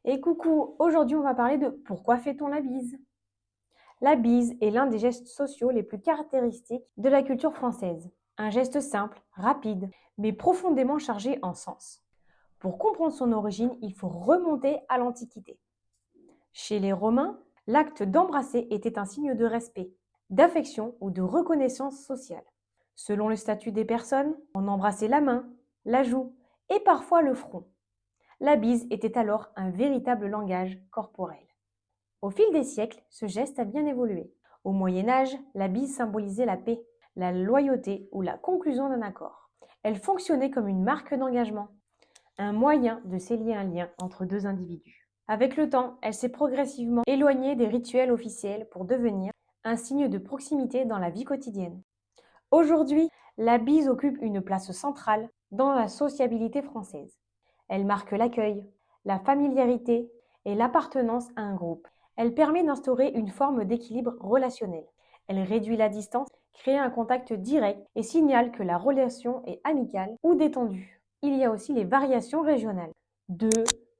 Et coucou, aujourd'hui on va parler de pourquoi fait-on la bise? La bise est l'un des gestes sociaux les plus caractéristiques de la culture française. Un geste simple, rapide, mais profondément chargé en sens. Pour comprendre son origine, il faut remonter à l'Antiquité. Chez les Romains, l'acte d'embrasser était un signe de respect, d'affection ou de reconnaissance sociale. Selon le statut des personnes, on embrassait la main, la joue et parfois le front. La bise était alors un véritable langage corporel. Au fil des siècles, ce geste a bien évolué. Au Moyen Âge, la bise symbolisait la paix, la loyauté ou la conclusion d'un accord. Elle fonctionnait comme une marque d'engagement, un moyen de sceller un lien entre deux individus. Avec le temps, elle s'est progressivement éloignée des rituels officiels pour devenir un signe de proximité dans la vie quotidienne. Aujourd'hui, la bise occupe une place centrale dans la sociabilité française. Elle marque l'accueil, la familiarité et l'appartenance à un groupe. Elle permet d'instaurer une forme d'équilibre relationnel. Elle réduit la distance, crée un contact direct et signale que la relation est amicale ou détendue. Il y a aussi les variations régionales. 2,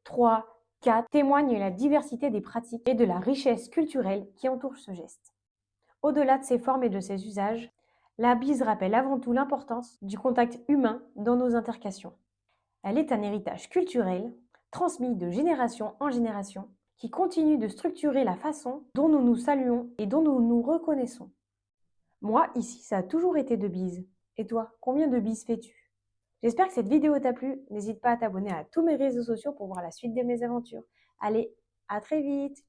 3, 4 témoignent la diversité des pratiques et de la richesse culturelle qui entoure ce geste. Au-delà de ses formes et de ses usages, la bise rappelle avant tout l'importance du contact humain dans nos interactions. Elle est un héritage culturel, transmis de génération en génération, qui continue de structurer la façon dont nous nous saluons et dont nous nous reconnaissons. Moi, ici, ça a toujours été de bise. Et toi, combien de bises fais-tu? J'espère que cette vidéo t'a plu. N'hésite pas à t'abonner à tous mes réseaux sociaux pour voir la suite de mes aventures. Allez, à très vite!